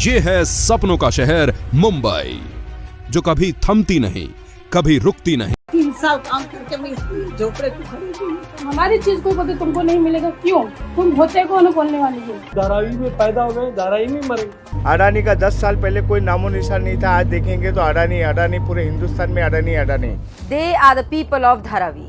ये है सपनों का शहर मुंबई, जो कभी थमती नहीं, कभी रुकती नहीं। 3 साल काम करके मैं झोपड़े पे खड़ी थी। हमारी चीज को कभी तुमको नहीं मिलेगा, क्यों? तुम होते कौन बोलने वाली हो? धारावी में पैदा हो गए, धारावी में मरे। अडानी का 10 साल पहले कोई नामो निशान नहीं था, आज देखेंगे तो अडानी पूरे हिंदुस्तान में Adani. They are the people of Dharavi,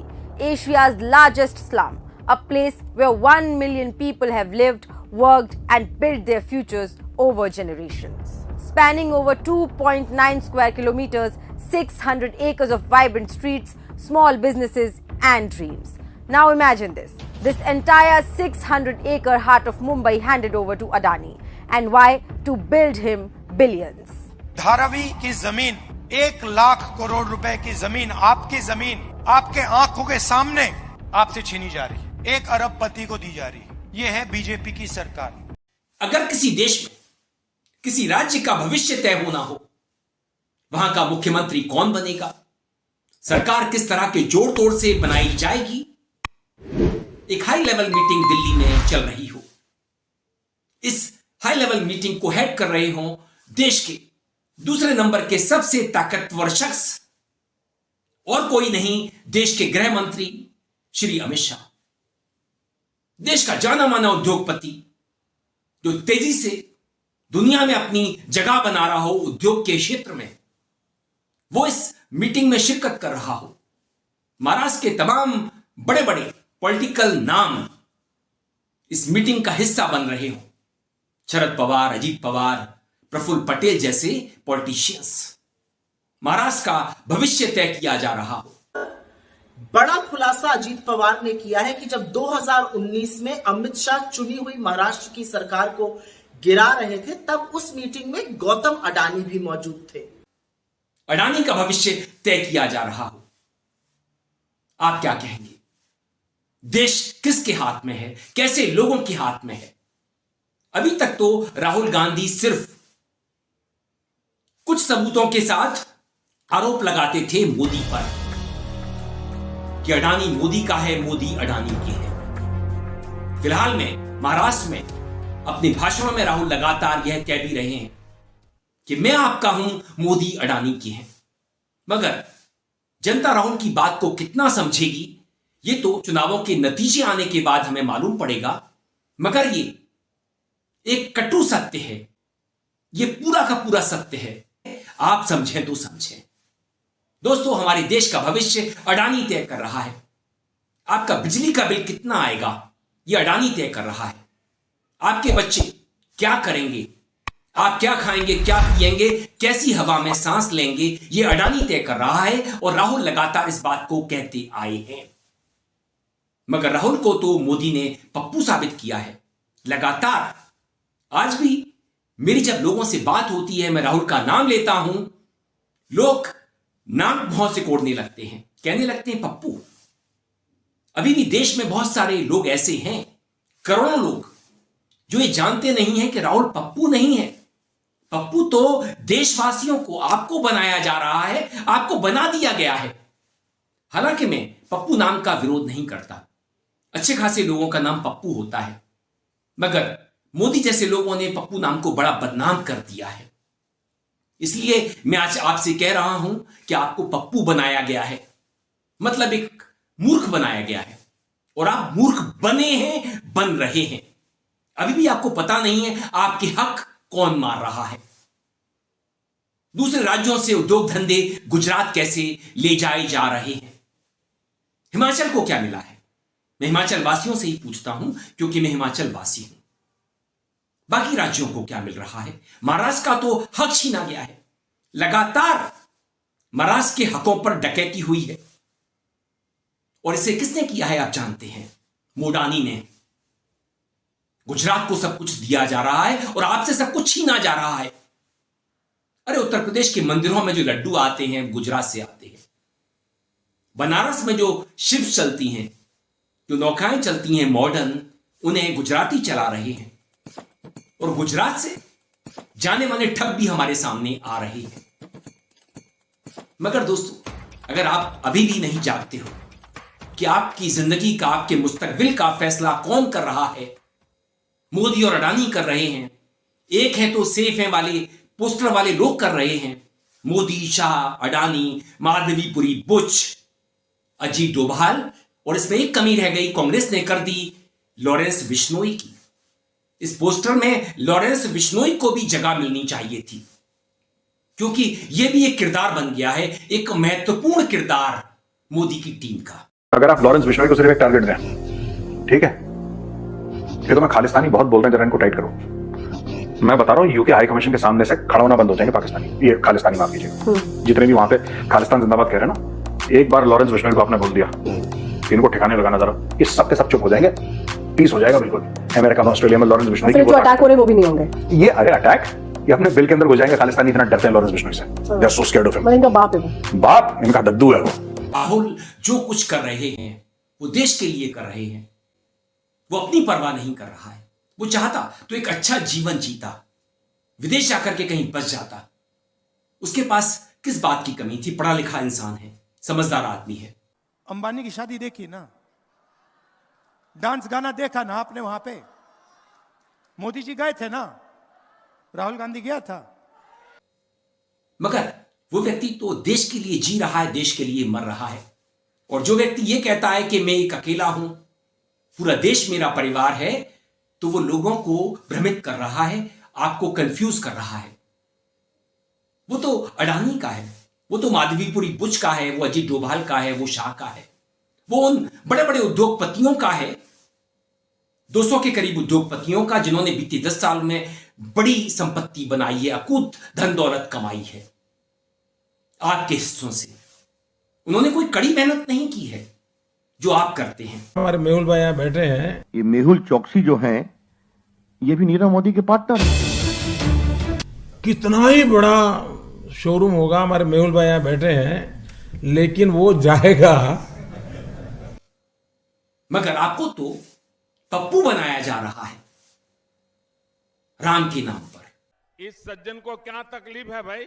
Asia's largest slum, a place where 1 million people have lived, worked and built their futures over generations. Spanning over 2.9 square kilometers, 600 acres of vibrant streets, small businesses and dreams. Now imagine this entire 600-acre heart of Mumbai handed over to Adani. And why? To build him billions. Dharavi की जमीन 1 लाख करोड़ रुपए की जमीन, आपके आंखों के सामने आपसे छीनी जा रही, 1 अरबपति को दी जा रही। ये है बीजेपी की सरकार। अगर किसी देश में किसी राज्य का भविष्य तय होना हो, वहां का मुख्यमंत्री कौन बनेगा, सरकार किस तरह के जोड़ तोड़ से बनाई जाएगी, एक हाई लेवल मीटिंग दिल्ली में चल रही हो। इस हाई लेवल मीटिंग को हेड कर रहे हो देश के दूसरे नंबर के सबसे ताकतवर शख्स, और कोई नहीं, देश के गृह मंत्री श्री अमित शाह। देश का जाना माना उद्योगपति जो तेजी से दुनिया में अपनी जगह बना रहा हो उद्योग के क्षेत्र में, वो इस मीटिंग में शिरकत कर रहा हो। महाराष्ट्र के तमाम बड़े बड़े पॉलिटिकल नाम इस मीटिंग का हिस्सा बन रहे हो। शरद पवार, अजीत पवार, प्रफुल्ल पटेल जैसे पॉलिटिशियंस। महाराष्ट्र का भविष्य तय किया जा रहा हो। बड़ा खुलासा अजीत पवार ने किया है कि जब 2019 में अमित शाह चुनी हुई महाराष्ट्र की सरकार को गिरा रहे थे, तब उस मीटिंग में गौतम अडानी भी मौजूद थे। अडानी का भविष्य तय किया जा रहा हो। आप क्या कहेंगे? देश किसके हाथ में है? कैसे लोगों के हाथ में है? अभी तक तो राहुल गांधी सिर्फ कुछ सबूतों के साथ आरोप लगाते थे मोदी पर कि अडानी मोदी का है, मोदी अडानी की है। फिलहाल में महाराष्ट्र में अपने भाषणों में राहुल लगातार यह कह भी रहे हैं कि मैं आपका हूं, मोदी अडानी की है। मगर जनता राहुल की बात को कितना समझेगी, ये तो चुनावों के नतीजे आने के बाद हमें मालूम पड़ेगा। मगर ये एक कटु सत्य है, ये पूरा का पूरा सत्य है। आप समझें तो समझें। दोस्तों, हमारे देश का भविष्य अडानी तय कर रहा है। आपका बिजली का बिल कितना आएगा, यह अडानी तय कर रहा है। आपके बच्चे क्या करेंगे, आप क्या खाएंगे, क्या पिएंगे, कैसी हवा में सांस लेंगे, यह अडानी तय कर रहा है। और राहुल लगातार इस बात को कहते आए हैं। मगर राहुल को तो मोदी ने पप्पू साबित किया है लगातार। आज भी मेरी जब लोगों से बात होती है, मैं राहुल का नाम लेता हूं, लोग नाक मुंह से कोड़ने लगते हैं, कहने लगते हैं पप्पू। अभी भी देश में बहुत सारे लोग ऐसे हैं, करोड़ों लोग, जो ये जानते नहीं है कि राहुल पप्पू नहीं है। पप्पू तो देशवासियों को, आपको बनाया जा रहा है, आपको बना दिया गया है। हालांकि मैं पप्पू नाम का विरोध नहीं करता, अच्छे खासे लोगों का नाम पप्पू होता है। मगर मोदी जैसे लोगों ने पप्पू नाम को बड़ा बदनाम कर दिया है। इसलिए मैं आज आपसे कह रहा हूं कि आपको पप्पू बनाया गया है, मतलब एक मूर्ख बनाया गया है। और आप मूर्ख बने हैं, बन रहे हैं। अभी भी आपको पता नहीं है आपके हक कौन मार रहा है। दूसरे राज्यों से उद्योग धंधे गुजरात कैसे ले जाए जा रहे हैं। हिमाचल को क्या मिला है? मैं हिमाचल वासियों से ही पूछता हूं, क्योंकि मैं हिमाचल वासी हूं। बाकी राज्यों को क्या मिल रहा है? महाराष्ट्र का तो हक छीना गया है। लगातार महाराष्ट्र के हकों पर डकैती हुई है। और इसे किसने किया है आप जानते हैं? मोडानी ने। गुजरात को सब कुछ दिया जा रहा है और आपसे सब कुछ छीना जा रहा है। अरे उत्तर प्रदेश के मंदिरों में जो लड्डू आते हैं, गुजरात से आते हैं। बनारस में जो शिप्स चलती हैं, जो नौकाएं चलती हैं मॉडर्न, उन्हें गुजराती चला रहे हैं। और गुजरात से जाने माने ठग भी हमारे सामने आ रहे हैं। मगर दोस्तों, अगर आप अभी भी नहीं जानते हो कि आपकी जिंदगी का, आपके मुस्तकबिल का फैसला कौन कर रहा है, मोदी और अडानी कर रहे हैं, एक है तो सेफ है वाले पोस्टर वाले लोग कर रहे हैं, मोदी, शाह, अडानी, माधवीपुरी, बुच, अजीत डोभाल, और इसमें एक कमी रह गई, कांग्रेस ने कर दी लॉरेंस बिश्नोई की। इस पोस्टर में लॉरेंस बिश्नोई को भी जगह मिलनी चाहिए थी, क्योंकि यह भी एक किरदार बन गया है, एक महत्वपूर्ण किरदार मोदी की टीम का। अगर आप लॉरेंस बिश्नोई को सिर्फ एक टारगेट दें, ठीक है, ये तो मैं खालिस्तानी बहुत बोल रहे हैं, जरा इनको टाइट करो। मैं बता रहा हूँ यूके हाई कमीशन के सामने से खड़ा होना बंद हो जाएंगे पाकिस्तानी, ये खालिस्तानी माफ कीजिए, जितने भी वहां पे खालिस्तान जिंदाबाद कह रहे हैं ना, एक बार लॉरेंस बिश्नोई को आपने बोल दिया, इनको ठिकाने लगाना जरा, ये सब के सब चुप हो जाएंगे, पीस हो जाएगा बिल्कुल। अमेरिका में, ऑस्ट्रेलिया में लॉरेंस बिश्नोई जो अटैक हो रहे वो भी नहीं होंगे। ये अरे अटैक ये अपने बिल के अंदर हो जाएंगे। खालिस्तानी इतना डरते हैं लॉरेंस बिश्नोई से, they are so scared of him. इनका बाप है वो, बाप इनका दद्दू है वो। राहुल जो कुछ कर रहे हैं वो देश के लिए कर रहे हैं, वो अपनी परवाह नहीं कर रहा है। वो चाहता तो एक अच्छा जीवन जीता, विदेश जाकर के कहीं बस जाता। उसके पास किस बात की कमी थी? पढ़ा लिखा इंसान है, समझदार आदमी है। अंबानी की शादी देखी ना, डांस गाना देखा ना आपने वहां पे? मोदी जी गए थे ना, राहुल गांधी गया था। मगर वो व्यक्ति तो देश के लिए जी रहा है, देश के लिए मर रहा है। और जो व्यक्ति ये कहता है कि मैं एक अकेला हूं, पूरा देश मेरा परिवार है, तो वो लोगों को भ्रमित कर रहा है, आपको कंफ्यूज कर रहा है। वो तो अडानी का है, वो तो माधवीपुरी बुच का है, वो अजीत डोभाल का है, वो शाह का है, वो उन बड़े बड़े उद्योगपतियों का है, 200 के करीब उद्योगपतियों का, जिन्होंने बीते 10 साल में बड़ी संपत्ति बनाई है, अकूत धन दौलत कमाई है आपके हिस्सों से। उन्होंने कोई कड़ी मेहनत नहीं की है जो आप करते हैं। हमारे मेहुल भाई यहाँ बैठे हैं, ये मेहुल चौकसी जो हैं, ये भी नीरव मोदी के पार्टनर हैं। कितना ही बड़ा शोरूम होगा, हमारे मेहुल भाई यहाँ बैठे हैं, लेकिन वो जाएगा। मगर आपको तो पप्पू बनाया जा रहा है राम के नाम पर। इस सज्जन को क्या तकलीफ है भाई?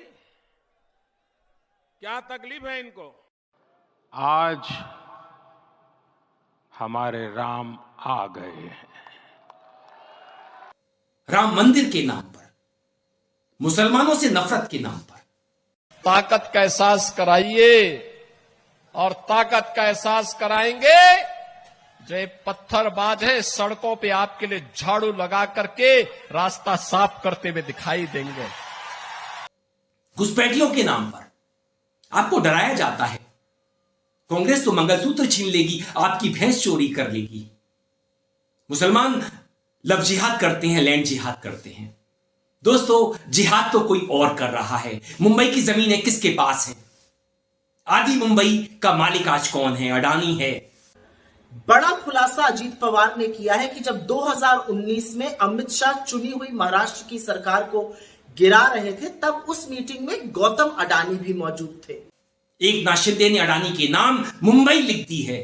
क्या तकलीफ है इनको? आज हमारे राम आ गए हैं। राम मंदिर के नाम पर, मुसलमानों से नफरत के नाम पर। ताकत का एहसास कराइए, और ताकत का एहसास कराएंगे जो पत्थरबाज है, सड़कों पे आपके लिए झाड़ू लगा करके रास्ता साफ करते हुए दिखाई देंगे। घुसपैठियों के नाम पर आपको डराया जाता है। कांग्रेस तो मंगलसूत्र छीन लेगी, आपकी भैंस चोरी कर लेगी। मुसलमान लव जिहाद करते हैं, लैंड जिहाद करते हैं। दोस्तों, जिहाद तो कोई और कर रहा है। मुंबई की जमीनें किसके पास है? आधी मुंबई का मालिक आज कौन है? अडानी है। बड़ा खुलासा अजीत पवार ने किया है कि जब 2019 में अमित शाह चुनी हुई महाराष्ट्र की सरकार को गिरा रहे थे, तब उस मीटिंग में गौतम अडानी भी मौजूद थे। एक नाशिंदे ने अडानी के नाम मुंबई लिख दी है,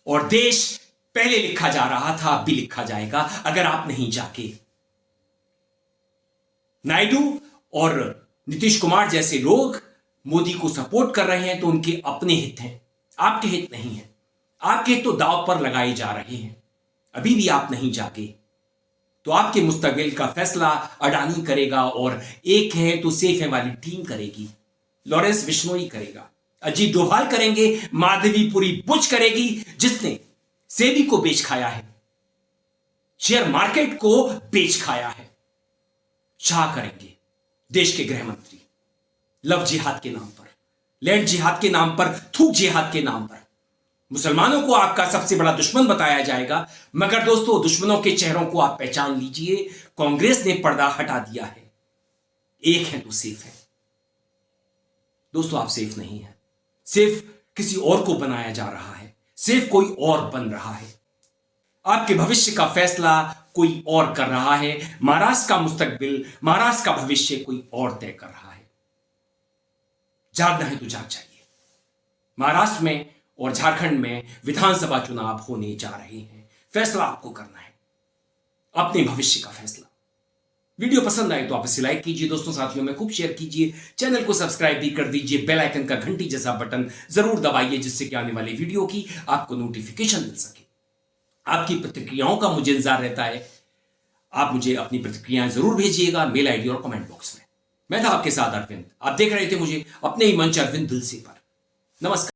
और देश पहले लिखा जा रहा था, अब भी लिखा जाएगा अगर आप नहीं जाके। नायडू और नीतीश कुमार जैसे लोग मोदी को सपोर्ट कर रहे हैं तो उनके अपने हित हैं, आपके हित नहीं है। आपके हित तो दांव पर लगाए जा रहे हैं। अभी भी आप नहीं जाके तो आपके मुस्तकबिल का फैसला अडानी करेगा, और एक है तो सेफ है वाली टीम करेगी। लॉरेंस बिश्नोई करेगा, अजीत डोभाल करेंगे, माधवीपुरी बुच करेगी, जिसने सेबी को बेच खाया है, शेयर मार्केट को बेच खाया है। शाह करेंगे, देश के गृह मंत्री, लव जिहाद के नाम पर, लैंड जिहाद के नाम पर, थूक जिहाद के नाम पर। मुसलमानों को आपका सबसे बड़ा दुश्मन बताया जाएगा। मगर दोस्तों, दुश्मनों के चेहरों को आप पहचान लीजिए। कांग्रेस ने पर्दा हटा दिया है। एक है तो सेफ है। दोस्तों, आप सेफ नहीं है। सेफ किसी और को बनाया जा रहा है, सेफ कोई और बन रहा है। आपके भविष्य का फैसला कोई और कर रहा है। महाराष्ट्र का मुस्तकबिल, महाराष्ट्र का भविष्य कोई और तय कर रहा है। जागना है तो जाग जाइए। महाराष्ट्र में और झारखंड में विधानसभा चुनाव होने जा रहे हैं। फैसला आपको करना है, अपने भविष्य का फैसला। वीडियो पसंद आए तो आप इसे लाइक कीजिए, दोस्तों साथियों में खूब शेयर कीजिए, चैनल को सब्सक्राइब भी कर दीजिए, बेल आइकन का घंटी जैसा बटन जरूर दबाइए, जिससे कि आने वाली वीडियो की आपको नोटिफिकेशन मिल सके। आपकी प्रतिक्रियाओं का मुझे इंतजार रहता है। आप मुझे अपनी प्रतिक्रियाएं जरूर भेजिएगा मेल आईडी और कमेंट बॉक्स में। मैं था आपके साथ अरविंद, आप देख रहे थे मुझे अपने ही मंच अरविंद दिलसे पर। नमस्कार।